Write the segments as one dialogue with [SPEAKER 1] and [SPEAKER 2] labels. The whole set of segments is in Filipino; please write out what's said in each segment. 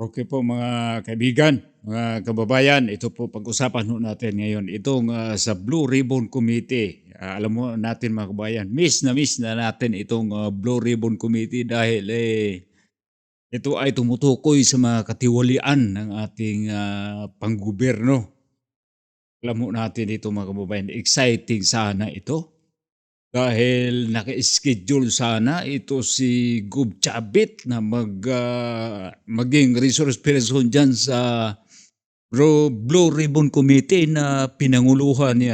[SPEAKER 1] Okay po mga kaibigan, mga kababayan, ito po pag-usapan ho natin ngayon. Itong sa Blue Ribbon Committee. Alam mo natin mga kababayan, miss na natin itong Blue Ribbon Committee dahil ito ay tumutukoy sa mga katiwalian ng ating panggobyerno. Alam mo natin ito mga kababayan, exciting sana ito. Dahil naka-schedule sana ito si Gub Chabit na maging resource person dyan sa Blue Ribbon Committee na pinanguluhan ni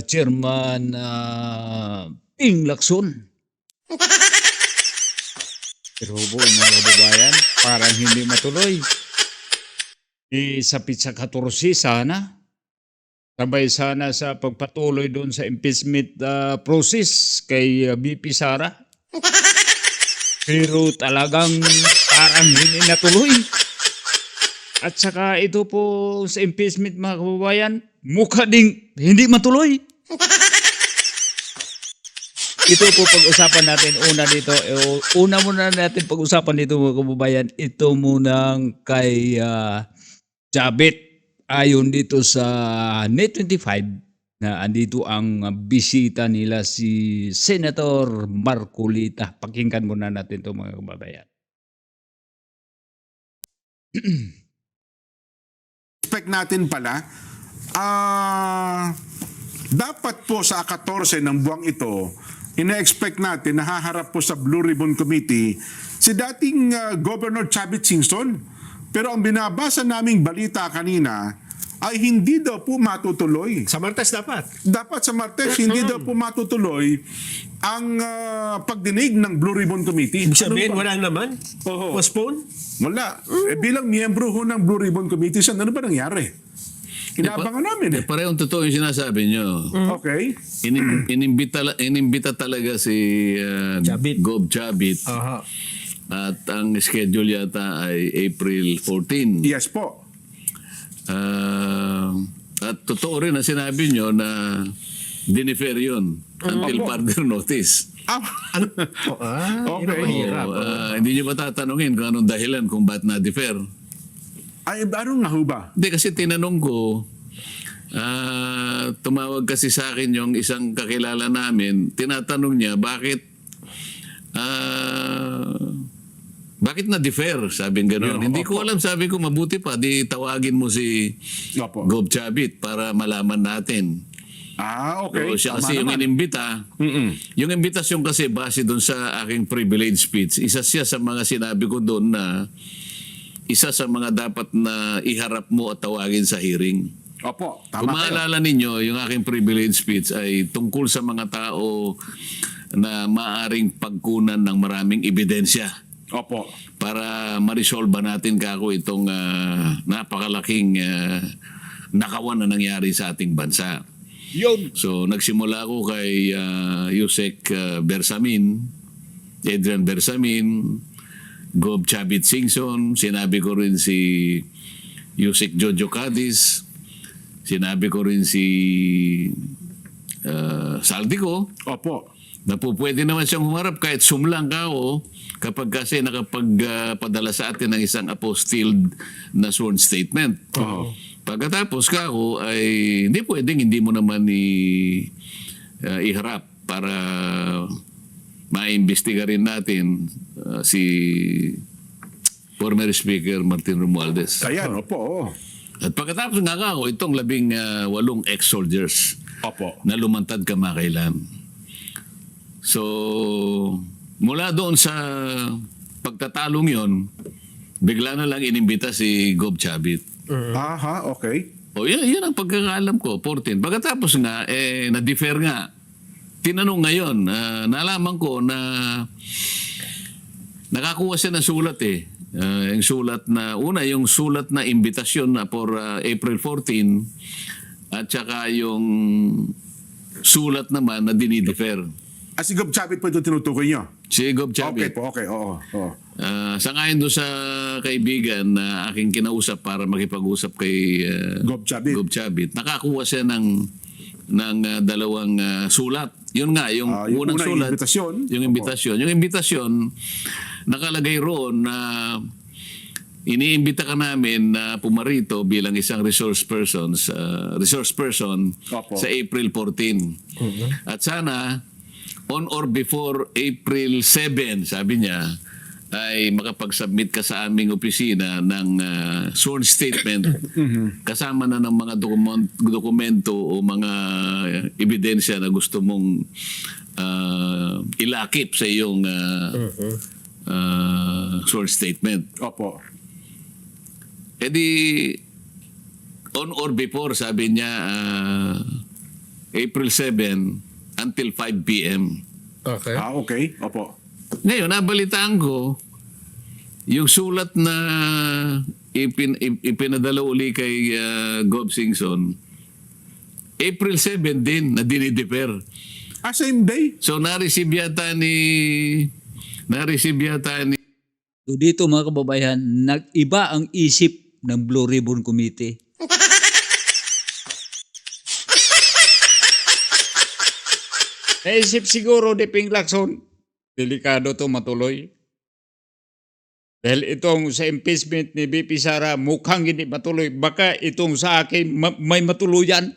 [SPEAKER 1] Chairman Ping Lacson. Pero po mga kababayan, parang hindi matuloy. Isapit sa 14 sana. Sabay sana sa pagpatuloy doon sa impeachment process kay VP Sara. Pero talagang parang hindi natuloy. At saka ito po sa impeachment mga kababayan, mukha ding hindi matuloy. Ito po pag-usapan natin una muna natin pag-usapan dito mga kababayan, ito munang kay Chabit. Ayon dito sa Net25 na andito ang bisita nila si Senator Marcolita. Pakinggan muna natin ito mga kababayan.
[SPEAKER 2] Expect natin pala, dapat po sa 14 ng buwang ito, ina-expect natin na haharap po sa Blue Ribbon Committee si dating Governor Chavit Singson. Pero ang binabasa naming balita kanina ay hindi daw po matutuloy.
[SPEAKER 3] Sa Martes dapat.
[SPEAKER 2] Dapat sa Martes, hindi daw po matutuloy ang pagdinig ng Blue Ribbon Committee.
[SPEAKER 3] Ibig sabihin, wala naman?
[SPEAKER 2] Oo.
[SPEAKER 3] Postpone?
[SPEAKER 2] Wala. Bilang miyembro ho ng Blue Ribbon Committee, ano ba nangyari? Inaabangan namin eh.
[SPEAKER 4] Parehong totoo yung sinasabi nyo.
[SPEAKER 2] Okay.
[SPEAKER 4] Inimbita talaga si
[SPEAKER 3] Chabit.
[SPEAKER 4] Gob Chabit.
[SPEAKER 3] Aha.
[SPEAKER 4] At ang schedule yata ay April 14.
[SPEAKER 2] Yes po.
[SPEAKER 4] At totoo rin na sinabi nyo na dinifer yun until further notice.
[SPEAKER 2] Okay.
[SPEAKER 3] Mahirap.
[SPEAKER 4] Hindi nyo ba tatanungin kung anong dahilan kung ba't na-defer?
[SPEAKER 2] Ay, ano nga ho ba?
[SPEAKER 4] Hindi, kasi tinanong ko, tumawag kasi sa akin yung isang kakilala namin, tinatanong niya, bakit na-defer? Sabi gano'n. Hindi ko alam, sabi ko, mabuti pa, di tawagin mo si
[SPEAKER 2] Opo.
[SPEAKER 4] Gob Chabit para malaman natin.
[SPEAKER 2] Okay.
[SPEAKER 4] So, siya
[SPEAKER 2] Tama
[SPEAKER 4] kasi yung
[SPEAKER 2] naman.
[SPEAKER 4] inimbita, yung imbitasyon kasi base doon sa aking privilege speech, isa siya sa mga sinabi ko doon na isa sa mga dapat na iharap mo at tawagin sa hearing.
[SPEAKER 2] Opo.
[SPEAKER 4] Kung
[SPEAKER 2] Tama kayo.
[SPEAKER 4] maalala ninyo, yung aking privilege speech ay tungkol sa mga tao na maaring pagkunan ng maraming ebidensya
[SPEAKER 2] Opo.
[SPEAKER 4] para ma-resolve natin kako itong napakalaking nakawan na nangyari sa ating bansa.
[SPEAKER 1] Yun.
[SPEAKER 4] So, nagsimula ako kay Yusek Bersamin, Adrian Bersamin, Gob Chabit Singson, sinabi ko rin si Yusek Jojo Cadiz, sinabi ko rin si Saldico,
[SPEAKER 2] Opo.
[SPEAKER 4] na po pwede naman siyang humarap kahit sumlang ka o kapag kasi nakapagpadala sa atin ng isang apostilled na sworn statement. Pagkatapos ka ako ay hindi pwedeng hindi mo naman iharap para maimbestiga rin natin si former Speaker Martin Romualdez.
[SPEAKER 2] Ayan, opo.
[SPEAKER 4] At pagkatapos nga ako, itong 18 ex-soldiers
[SPEAKER 2] Opo.
[SPEAKER 4] na lumantad kamakailan. So, mula doon sa pagtatalong yon, bigla na lang inimbita si Gob Chabit.
[SPEAKER 2] Aha, okay.
[SPEAKER 4] O yun ang pagkakaalam ko, 14. Pagkatapos nga, na-defer nga. Tinanong ngayon, nalaman ko na nakakuha siya ng sulat yung sulat na, yung sulat na imbitasyon na for April 14 at saka yung sulat naman na dinidefer.
[SPEAKER 2] Si Gob Chavit po ito tinutukoy nyo?
[SPEAKER 4] Si Gob
[SPEAKER 2] Okay
[SPEAKER 4] Chabit.
[SPEAKER 2] po, okay. Oo.
[SPEAKER 4] Sangayon doon sa kaibigan na aking kinausap para makipag-usap kay
[SPEAKER 2] Gob Chavit.
[SPEAKER 4] Gob Chabit, nakakuha siya ng dalawang sulat. Yun nga, yung
[SPEAKER 2] Yung
[SPEAKER 4] unang
[SPEAKER 2] una,
[SPEAKER 4] sulat.
[SPEAKER 2] imbitasyon.
[SPEAKER 4] Yung imbitasyon. Yung imbitasyon, nakalagay roon na iniimbita ka namin na pumarito bilang isang resource person
[SPEAKER 2] Opo.
[SPEAKER 4] sa April 14. At sana on or before April 7, sabi niya, ay makapag-submit ka sa aming opisina ng sworn statement kasama na ng mga dokumento o mga ebidensya na gusto mong ilakip sa iyong sworn statement.
[SPEAKER 2] Opo.
[SPEAKER 4] E di, on or before, sabi niya, April 7 until 5 p.m.
[SPEAKER 3] Okay.
[SPEAKER 2] Okay. Opo.
[SPEAKER 4] Ngayon, nabalitaan ko, yung sulat na ipinadala uli kay Gov. Singson, April 7 din na dinidefer.
[SPEAKER 2] Same day?
[SPEAKER 4] So, na-receive yata ni
[SPEAKER 1] So dito mga kababayan, nag-iba ang isip ng Blue Ribbon Committee. Naisip siguro ni Ping Lacson, delikado to matuloy. Dahil itong sa impeachment ni BP Sara mukhang hindi matuloy. Baka itong sa akin may matuluyan.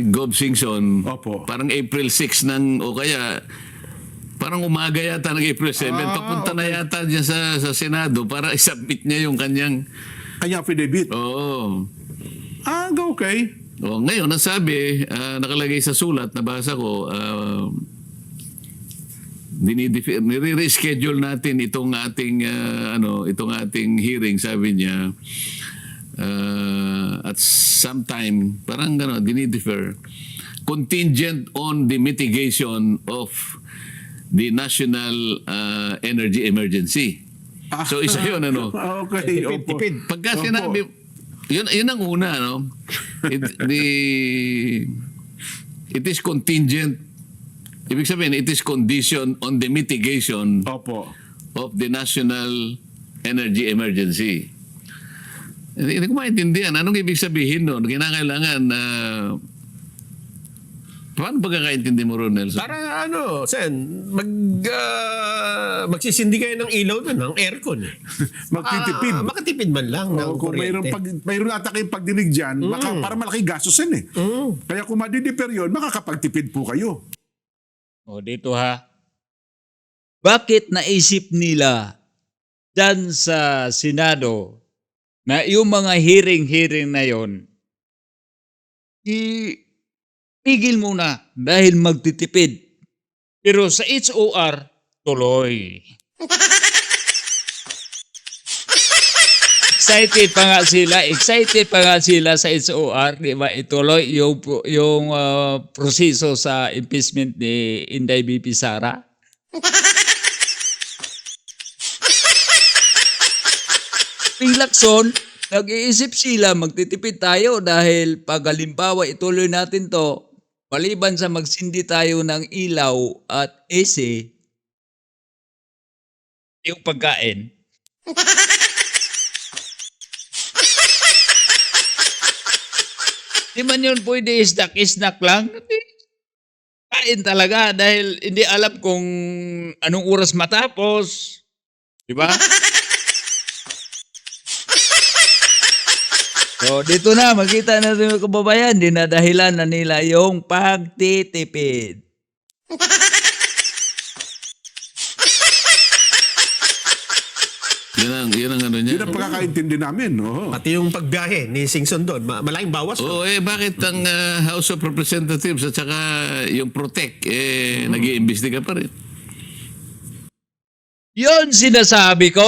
[SPEAKER 4] Gov. Singson,
[SPEAKER 2] Opo.
[SPEAKER 4] parang April 6 o kaya parang umaga yata ng April 7. Papunta na yata niya sa Senado para isubmit niya yung kanyang...
[SPEAKER 2] Kanya affidavit.
[SPEAKER 4] Oo.
[SPEAKER 2] Okay.
[SPEAKER 4] Ngayon, ang sabi, nakalagay sa sulat, nabasa ko, nire-reschedule natin itong ating hearing, sabi niya, at sometime, parang dinidefer, contingent on the mitigation of the national energy emergency. So isa yun,
[SPEAKER 2] Okay. Opo.
[SPEAKER 3] Tipid.
[SPEAKER 4] Pagka
[SPEAKER 2] Opo.
[SPEAKER 4] sinabi, yun ang una, it is contingent. Ibig sabihin, it is condition on the mitigation
[SPEAKER 2] Opo.
[SPEAKER 4] of the national energy emergency. Hindi ko maintindihan. Anong ibig sabihin nun? Kinakailangan na... paano pagkakaintindi mo ron, Nelson?
[SPEAKER 3] Para Sen, magsisindi kayo ng ilaw doon, ng aircon.
[SPEAKER 2] Magtitipid.
[SPEAKER 3] Makatipid man lang ng
[SPEAKER 2] Kung
[SPEAKER 3] kuryente.
[SPEAKER 2] mayroon ata kayong pagdinig dyan, para malaki gastos yan eh. Kaya kung madidefer yun, makakapagtipid po kayo.
[SPEAKER 1] O dito ha. Bakit naisip nila dyan sa Senado na yung mga hearing na yon ipigil muna dahil magtitipid. Pero sa HOR, tuloy. Excited pa nga sila sa HOR, di ba? Ituloy yung proseso sa impeachment ni Inday BP Sara. Ping Lacson, nag-iisip sila, magtitipid tayo dahil pag halimbawa ituloy natin to, maliban sa magsindi tayo ng ilaw at AC, yung pagkain. Di man yun pwede isnak lang. Kain talaga dahil hindi alam kung anong oras matapos. Di ba? So, dito na, makita natin mga kababayan, dinadahilan na nila yung pagtitipid.
[SPEAKER 4] Yun ang ano niya.
[SPEAKER 2] Yun ang pagkakaintindi namin. Oo.
[SPEAKER 3] Pati yung pagbiyahe ni Singson doon, malaking bawas.
[SPEAKER 4] Oo, bakit ang House of Representatives at saka yung Protect, nag-iimbestiga pa rin?
[SPEAKER 1] Yun sinasabi ko!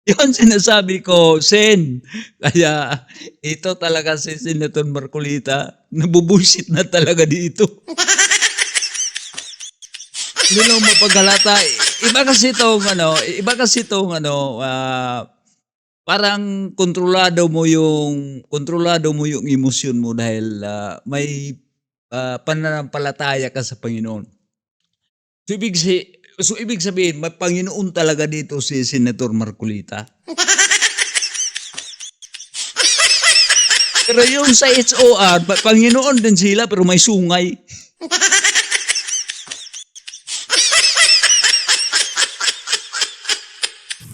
[SPEAKER 1] Yun sinasabi ko, Sen. Kaya ito talaga si Senator Marcolita, nabubullshit na talaga dito. Hindi lang mapaghalata. Iba kasi itong parang kontrolado mo yung emosyon mo dahil may pananampalataya ka sa Panginoon. So, So ibig sabihin, may Panginoon talaga dito si Senator Marcolita. Pero yung sa HOR, Panginoon din sila pero may sungay.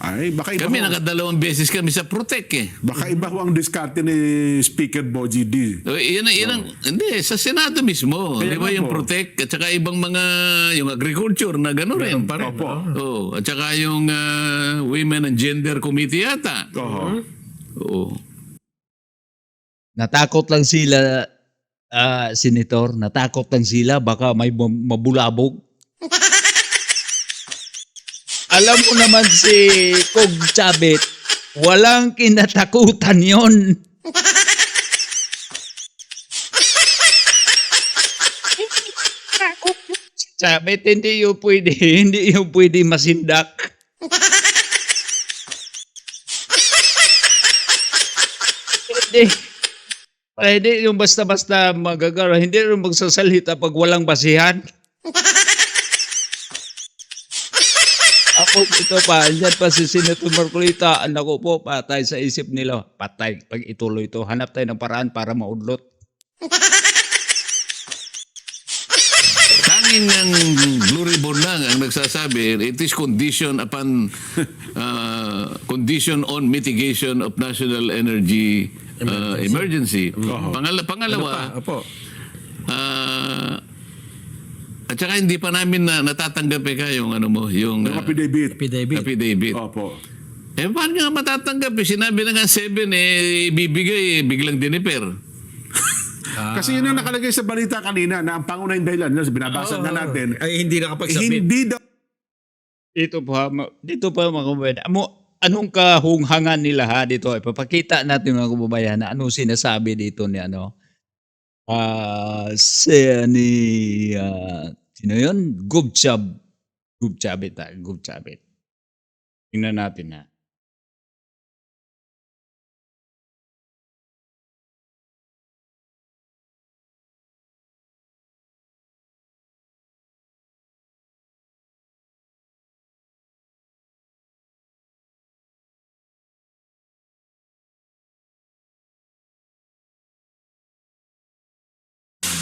[SPEAKER 2] Ay, baka iba,
[SPEAKER 4] Kami nakadalawang beses kami sa Protect eh.
[SPEAKER 2] baka iba ho ang diskarte ni Speaker Bogie D.
[SPEAKER 4] Hindi, sa Senado mismo.
[SPEAKER 2] Kaya
[SPEAKER 4] Di ba
[SPEAKER 2] nga
[SPEAKER 4] yung
[SPEAKER 2] po.
[SPEAKER 4] Protect at saka ibang mga, yung agriculture na gano'n rin.
[SPEAKER 3] Pa rin,
[SPEAKER 2] Opo.
[SPEAKER 4] Oh, at saka yung Women and Gender Committee yata.
[SPEAKER 2] Oo.
[SPEAKER 4] Oo.
[SPEAKER 1] Natakot lang sila, Senator. Natakot lang sila. Baka may mabulabog. Alam mo naman si Kog Chavit, walang kinatakutan yon. Chavit, hindi yung pwede masindak. Hindi yung basta-basta magagara, hindi rin magsasalita pag walang basihan. Ako dito pa, andyan pa si Senator Marcolita, anak ko po, patay sa isip nila. Patay, pag ituloy ito, hanap tayo ng paraan para maudlot.
[SPEAKER 4] Tanging ang Blue Ribbon lang ang nagsasabi, it is condition upon condition on mitigation of national energy emergency. Pangalawa,
[SPEAKER 3] Opo.
[SPEAKER 4] at saka hindi pa namin natatanggap yung ano mo, yung
[SPEAKER 2] Yung affidavit.
[SPEAKER 4] affidavit.
[SPEAKER 2] Opo.
[SPEAKER 4] Eh, paano nga matatanggap? Sinabi na nga 7, ibibigay, biglang diniper.
[SPEAKER 2] Kasi yun ang nakalagay sa balita kanina na ang pangunahing dahilan, binabasa na natin,
[SPEAKER 3] Ay, hindi nakapag-submit.
[SPEAKER 2] hindi daw
[SPEAKER 1] Dito pa mga kababayan, anong kahunghangan nila ha dito? Ipapakita natin mga kababayan na anong sinasabi dito ni sino yun? Gubchabit. Tingnan natin ha.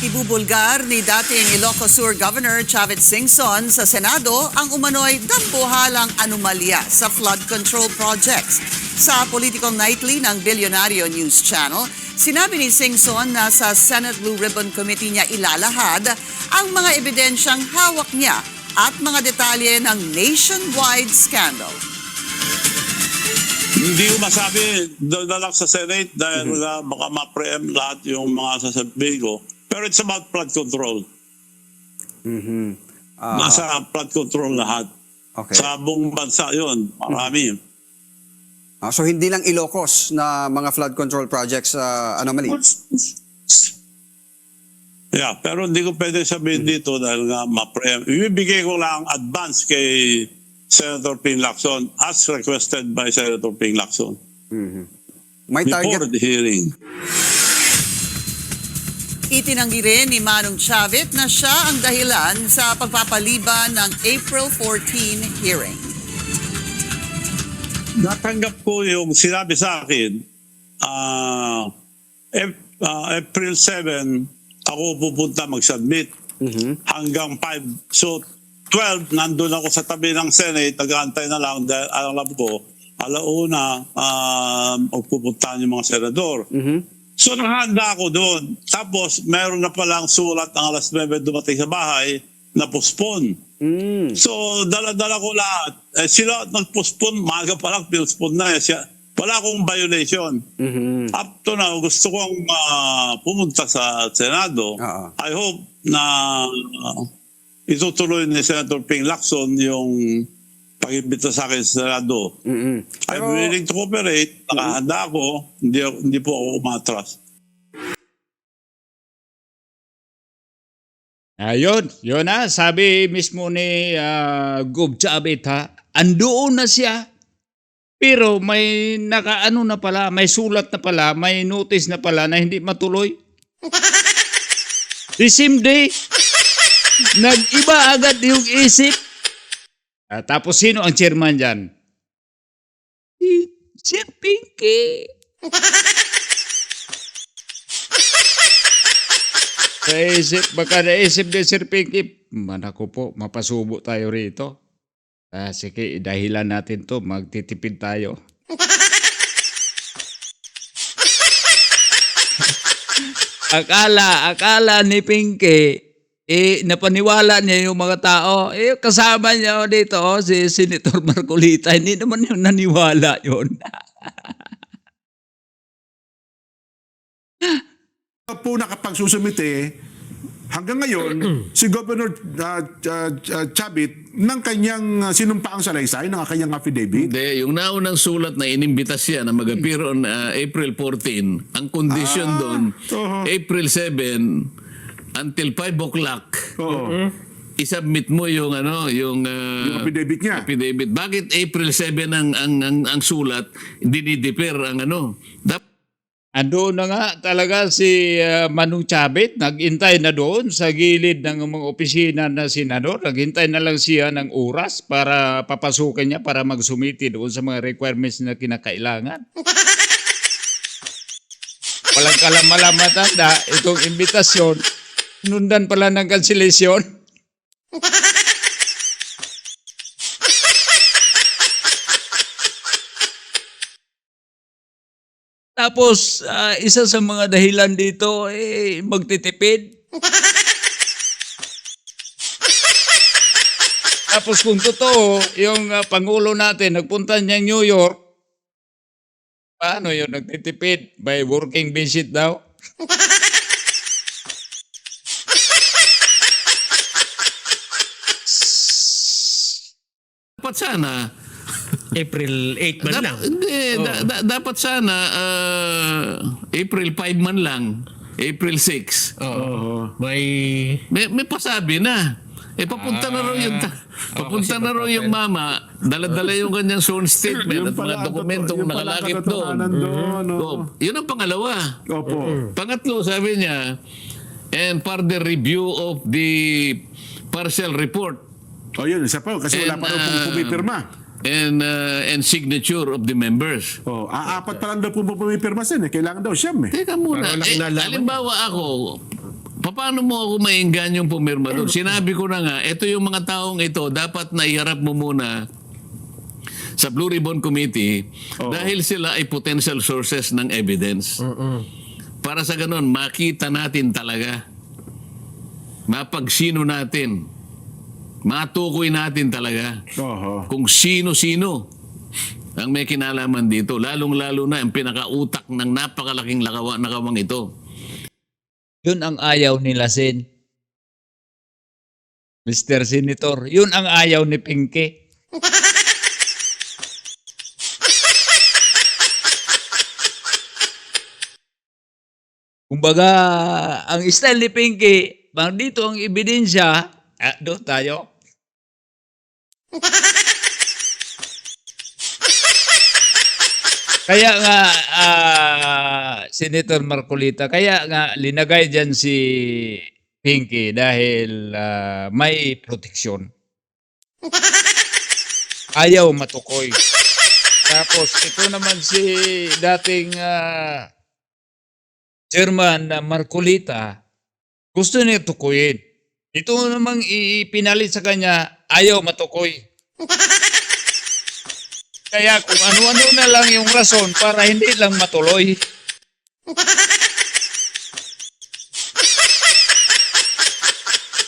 [SPEAKER 5] Ibubulgar ni dating Ilocos Sur Governor Chavit Singson sa Senado ang umano'y dambuhalang anomalya sa flood control projects. Sa Political Nightly ng Bilyonaryo News Channel, sinabi ni Singson na sa Senate Blue Ribbon Committee niya ilalahad ang mga ebidensyang hawak niya at mga detalye ng nationwide scandal.
[SPEAKER 6] Hindi ko masabi doon na lang sa Senate dahil baka ma-preempt lahat yung mga sasabihin ko. Pero it's about flood control. Nasa flood control lahat.
[SPEAKER 7] Okay.
[SPEAKER 6] Sa buong bansa yun, marami.
[SPEAKER 7] So hindi lang Ilocos na mga flood control projects anomaly.
[SPEAKER 6] Yeah, pero hindi ko pwede sabihin dito dahil nga ma-preempt. Ibibigay ko lang advance kay Senator Ping Lacson as requested by Senator Ping Lacson
[SPEAKER 7] May
[SPEAKER 6] before
[SPEAKER 7] target
[SPEAKER 6] the hearing.
[SPEAKER 5] Itinanggi rin ni Manong Chavit na siya ang dahilan sa pagpapaliban ng April 14 hearing.
[SPEAKER 6] Natanggap ko yung sinabi sa akin, April 7, ako pupunta mag-submit hanggang 5. So, 12, nandun ako sa tabi ng Senate, nag-aantay na lang dahil alam ko, alauna, magpupuntahan yung mga senador. So, nakahanda ako doon. Tapos, meron na palang sulat ang alas 9 dumating sa bahay na postpone. So, dala-dala ko lahat. Sila nag-postpone, maaga pa lang, postpone na. Wala akong violation. Up to now, gusto kong pumunta sa Senado. I hope na itutuloy ni Senator Ping Lacson yung pag-imbita sa akin sa Senado. I'm willing to cooperate. Nakahanda ako. Hindi po ako umatras.
[SPEAKER 1] Ayun, yun na, sabi mismo ni Gov Chavit ha, andoon na siya. Pero may nakaano na pala, may sulat na pala, may notice na pala na hindi matuloy. The same day, nag-iba agad yung isip. Tapos sino ang chairman dyan? Si Pinky. Baka naisip ni Sir Pinky, manako po, mapasubo tayo rito. Sige, dahilan natin to, magtitipid tayo. Akala ni Pinky, napaniwala niya yung mga tao. Kasama niya dito, si Senator Marcolita. Hindi naman yung naniwala yun.
[SPEAKER 2] Po nakapagsusumite, hanggang ngayon, si Governor Chavit ng kanyang sinumpaang salaysay, ng kanyang affidavit.
[SPEAKER 4] Hindi, yung naunang sulat na inimbitas siya na mag-appear on April 14, ang condition doon, April 7 until 5 o'clock, isubmit mo yung yung
[SPEAKER 2] affidavit niya.
[SPEAKER 4] affidavit. Bakit April 7 ang sulat, dinidefer ang
[SPEAKER 1] Ando na nga talaga si Manong Chavit, naghintay na doon sa gilid ng mga opisina na senador. Naghintay na lang siya ng oras para papasukin niya para magsumiti doon sa mga requirements na kinakailangan. Walang kalamalamatan na itong imbitasyon, nundan pala ng cancellation. Tapos, isa sa mga dahilan dito, magtitipid. Tapos kung totoo, yung Pangulo natin, nagpunta niya New York, paano yun, nagtitipid? By working visit daw?
[SPEAKER 4] dapat sana
[SPEAKER 3] April 8 man lang.
[SPEAKER 4] Hindi, dapat sana April 5 man lang, April 6. May pasabi na. Papunta na raw yung papunta na raw yung mama, dala-dala yung kanyang sworn statement at mga dokumentong nakalakip doon. Yun ang pangalawa.
[SPEAKER 2] Opo.
[SPEAKER 4] Pangatlo, sabi niya, and further review of the partial report
[SPEAKER 2] Yun, isa pa, kasi wala pa rin pong pumipirma.
[SPEAKER 4] and signature of the members.
[SPEAKER 2] Apat pa lang daw po pumipirma sin. Kailangan daw siyam.
[SPEAKER 4] Teka muna,
[SPEAKER 3] Parang walang nalaman.
[SPEAKER 4] halimbawa ako, paano mo ako mainggan yung pumirma doon? Sinabi ko na nga, ito yung mga taong ito, dapat na iharap mo muna sa Blue Ribbon Committee dahil sila ay potential sources ng evidence. Para sa ganun, makita natin talaga, mapagsino natin, matukoy natin talaga kung sino-sino ang may kinalaman dito. Lalong-lalo na ang pinakautak ng napakalaking nakawang ito.
[SPEAKER 1] Yun ang ayaw nila, Sen. Mr. Senator, yun ang ayaw ni Pinky. Kumbaga, ang style ni Pinky, dito ang ebidensya, doon tayo. Kaya nga, Senator Marcolita, kaya nga linagay dyan si Pinky dahil may proteksyon. Ayaw matukoy. Tapos ito naman si dating Chairman Marcolita, gusto niya tukuyin. Ito namang ipinalit sa kanya, ayaw matukoy. Kaya kung ano-ano na lang yung rason para hindi lang matuloy.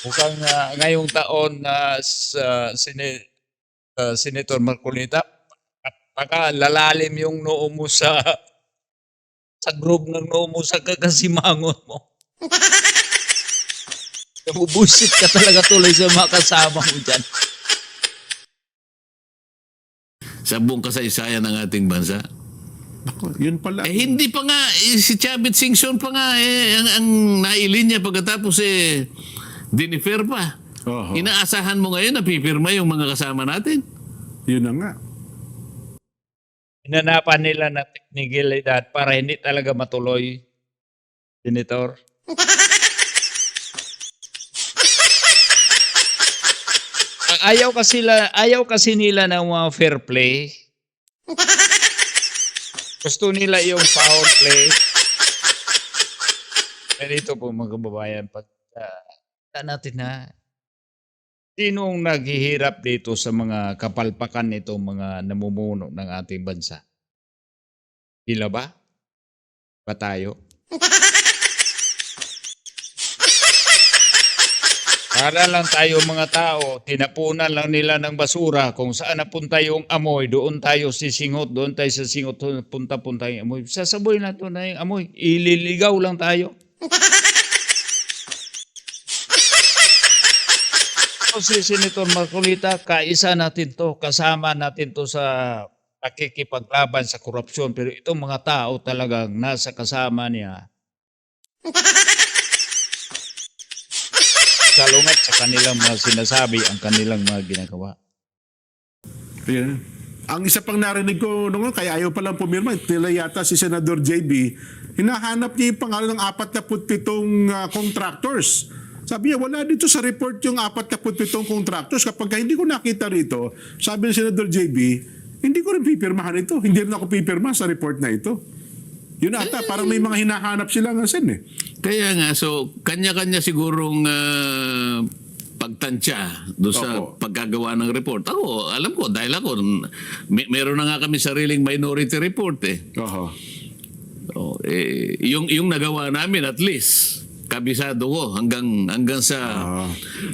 [SPEAKER 1] Mukhang ngayong taon sa Senator Marcolita, baka lalalim yung noo mo sa group ng noo mo sa kagasimangon mo. Nabubusit ka talaga tuloy sa mga kasama mo dyan.
[SPEAKER 4] Sa buong kasaysayan ng ating bansa.
[SPEAKER 2] Yun pala.
[SPEAKER 4] Hindi pa nga, si Chavit Singson pa nga, ang nailin niya pagkatapos dinifer pa. Inaasahan mo ngayon na pipirma yung mga kasama natin.
[SPEAKER 2] Yun na nga.
[SPEAKER 1] Hinanapan nila na teknikalidad para hindi talaga matuloy, Senator. ayaw kasi nila ng mga fair play. Gusto nila yung foul play. Ganito po mga kababayan, pag natin na sinong naghihirap dito sa mga kapalpakan nitong mga namumuno ng ating bansa? Sila ba? Ba tayo? Para lang tayo mga tao, tinapunan lang nila ng basura. Kung saan napunta yung amoy, doon tayo sisingot, doon tayo sa singot, punta-punta yung amoy. Sasaboy na to na yung amoy. Ililigaw lang tayo. Si Senator Marcolita, kaisa natin to, kasama natin to sa pakikipaglaban sa korupsyon. Pero itong mga tao talagang nasa kasama niya. Salungat sa kanilang mga sinasabi ang kanilang mga ginagawa.
[SPEAKER 2] Ayan. Ang isa pang narinig ko noon, kaya ayaw palang pumirma, tila yata si Senador JB, hinahanap niya yung pangalan ng 47 contractors. Sabi niya, wala dito sa report yung 47 contractors. Kapag hindi ko nakita rito, sabi ni Senador JB, hindi ko rin pipirmahan ito. Hindi rin ako pipirma sa report na ito. Yun ata, parang may mga hinahanap sila nga sen eh.
[SPEAKER 4] Kaya nga, so kanya-kanya sigurong pagtansya doon sa
[SPEAKER 2] Opo.
[SPEAKER 4] pagkagawa ng report. Ako, alam ko, dahil ako, meron na nga kami sariling minority report eh.
[SPEAKER 2] Oho.
[SPEAKER 4] Yung nagawa namin at least, kabisado ko hanggang sa...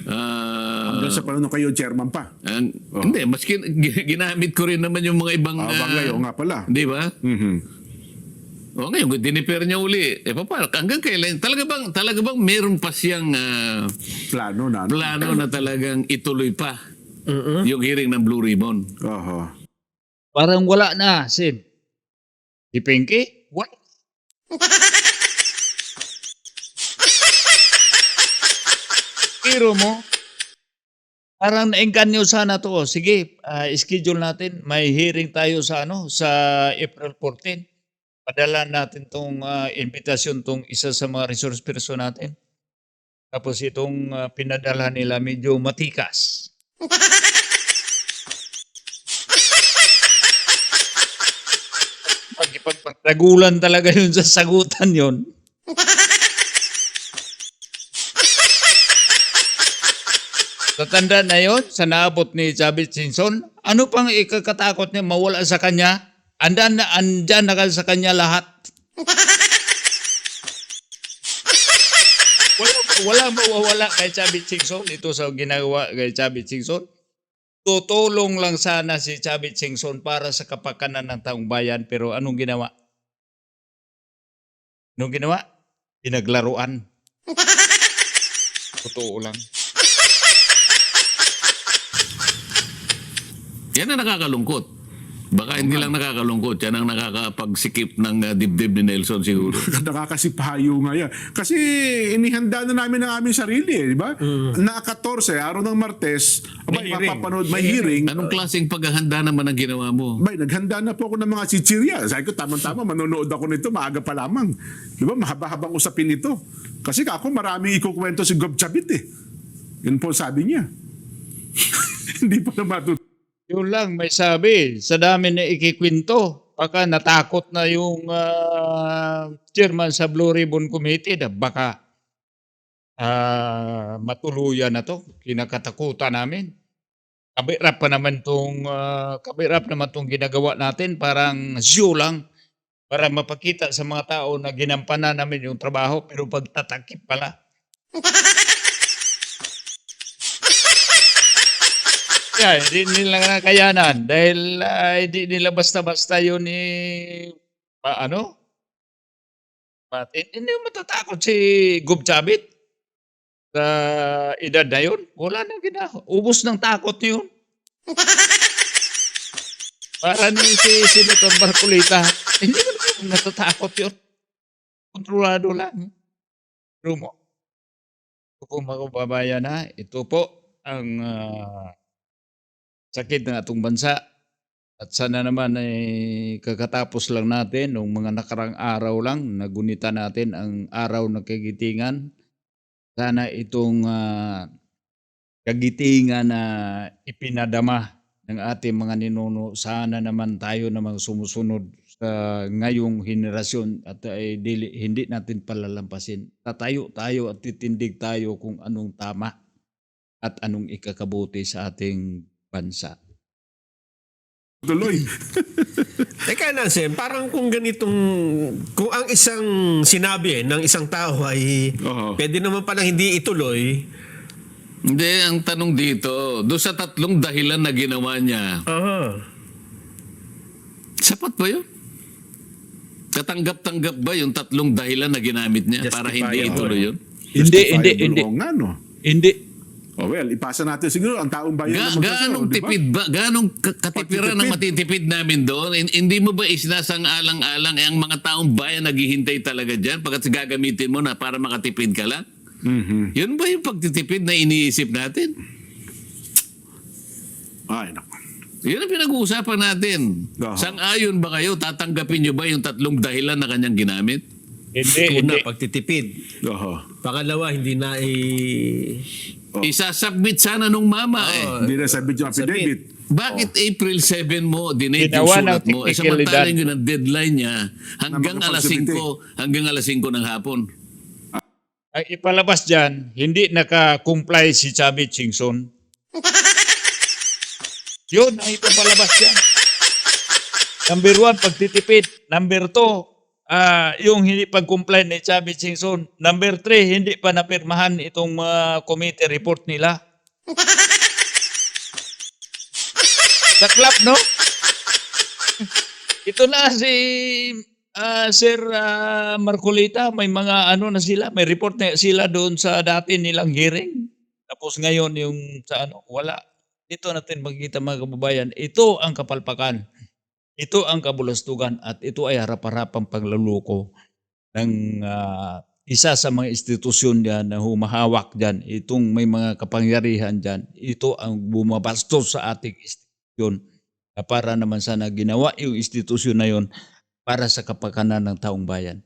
[SPEAKER 2] Hanggang sa panahon kayo, chairman pa.
[SPEAKER 4] Hindi, maski ginamit ko rin naman yung mga ibang...
[SPEAKER 2] Bagay, o nga pala.
[SPEAKER 4] Di ba?
[SPEAKER 2] Mhm.
[SPEAKER 4] O ngayon, kung diniper niya uli, paano? Hanggang kailan? Talaga bang meron pa siyang
[SPEAKER 2] Plano na.
[SPEAKER 4] plano na talagang ituloy pa yung hearing ng Blue Ribbon?
[SPEAKER 2] Oho.
[SPEAKER 1] Parang wala na, Sid. Si Pinky? What? Pero mo, parang naengganyo sana to. Sige, schedule natin. May hearing tayo sa April 14. Padala natin tong invitation tong isa sa mga resource person natin. Tapos itong pinadala nila medyo matikas. Pagpagtagulan talaga yun sa sagutan yun. Tatanda na yun sa naabot ni Chavit Singson. Ano pang ikakatakot niya mawala sa kanya? Andyan na sa kanya lahat. Wala mawawala kay Chavit Singson. Ito sa ginagawa kay Chavit Singson. Tutulong lang sana si Chavit Singson para sa kapakanan ng taong bayan. Pero anong ginawa? Anong ginawa? Pinaglaruan. Totoo lang.
[SPEAKER 4] Yan ang nakakalungkot. Baka hindi lang nakakalungkot, yan ang nakakapagsikip ng dibdib ni Nelson siguro.
[SPEAKER 2] Nakakasipayo nga yan. Kasi inihanda na namin ang aming sarili eh, di ba? Na 14, araw ng Martes, abay, mapapanood, may hearing.
[SPEAKER 4] Anong klaseng paghahanda naman ang ginawa mo?
[SPEAKER 2] Bay, naghanda na po ako ng mga chichirya. Sabi ko, tama-tama, manonood ako nito, maaga pa lamang. Di ba, mahaba-habang usapin ito. Kasi ako, maraming ikukwento si Gob Chavit eh. Yun po sabi niya. Hindi pa na matutunan.
[SPEAKER 1] Yun lang, may sabi. Sa dami na ikikwento, baka natakot na yung chairman sa Blue Ribbon Committee na baka matuluyan na to. Kinakatakutan namin. Kabirap naman tong ginagawa natin. Parang show lang. Para mapakita sa mga tao na ginampanan namin yung trabaho pero pagtatakip pala. Yeah, hindi nila nakayanan dahil hindi nila basta-basta yun hindi mo matatakot si Gob Chavit sa edad na yun. Wala na ginagawa. Ubus ng takot yun. Para ni si Senator Marcolita, hindi mo na natatakot yun. Kontrolado lang. Rumo. Ito po mga kababayan na, ito po ang sakit ng atong bansa. At sana naman ay kakatapos lang natin nung mga nakarang araw lang, nagunita natin ang araw ng kagitingan. Sana itong kagitingan na ipinadama ng ating mga ninuno. Sana naman tayo namang sumusunod sa ngayong henerasyon at hindi natin palalampasin. Tatayo tayo at titindig tayo kung anong tama at anong ikakabuti sa ating bansa.
[SPEAKER 2] Tuloy.
[SPEAKER 3] Teka lang, Sen, parang kung ganitong, kung ang isang sinabi ng isang tao ay
[SPEAKER 2] Oo.
[SPEAKER 3] pwede naman palang hindi ituloy.
[SPEAKER 4] Hindi, ang tanong dito, doon sa 3 dahilan na ginawa niya, sapat ba yun? Katanggap-tanggap ba yung 3 dahilan na ginamit niya para hindi
[SPEAKER 3] Justifiable.
[SPEAKER 4] ituloy yun?
[SPEAKER 2] Justifiable o nga, no?
[SPEAKER 1] Hindi.
[SPEAKER 2] Oh, well, ipasa natin siguro ang taong bayan na magkakaroon,
[SPEAKER 4] Gaanong
[SPEAKER 2] di ba?
[SPEAKER 4] tipid ba? Gaanong katipiran ang matitipid namin doon? Hindi mo ba isinasang-alang-alang ang mga taong bayan naghihintay talaga dyan pagkat gagamitin mo na para makatipid ka lang?
[SPEAKER 2] Mhm.
[SPEAKER 4] Yun ba yung pagtitipid na iniisip natin?
[SPEAKER 2] Ay, naku.
[SPEAKER 4] Yun ang pinag-uusapan natin.
[SPEAKER 2] Oo.
[SPEAKER 4] Sang-ayon ba kayo? Tatanggapin nyo ba yung 3 dahilan na kanyang ginamit?
[SPEAKER 1] Hindi.
[SPEAKER 3] Una, pagtitipid.
[SPEAKER 2] Oho.
[SPEAKER 3] Pangalawa, hindi na
[SPEAKER 4] Isasubmit sana nung mama eh.
[SPEAKER 2] Hindi na sabi yung affidavit.
[SPEAKER 4] Bakit April 7 mo, dinate yung
[SPEAKER 1] Ginawa ng
[SPEAKER 4] sulat mo?
[SPEAKER 1] technicalidad.
[SPEAKER 4] Samantalang yun ang deadline niya hanggang
[SPEAKER 2] Na
[SPEAKER 4] alas
[SPEAKER 2] makapagsubitin.
[SPEAKER 4] 5, hanggang alas 5 ng hapon.
[SPEAKER 1] Ang ipalabas dyan, hindi naka-comply si Chavit Singson. Yun ang ipapalabas dyan. Number 1, pagtitipid. Number 2, yung hindi pag-comply ni Chavit Singson. Number 3, hindi pa napirmahan itong committee report nila. Saklap, no? Ito na si Sir Marcolita, may mga ano na sila, may report na sila doon sa dati nilang hearing. Tapos ngayon yung sa wala. Dito natin makikita mga kababayan, ito ang kapalpakan. Ito ang kabulastugan at ito ay harap-harapang panglaloko ng isa sa mga institusyon diyan na humahawak diyan. Itong may mga kapangyarihan diyan. Ito ang bumabastos sa ating institusyon na para naman sana ginawa yung institusyon na yon para sa kapakanan ng taong bayan.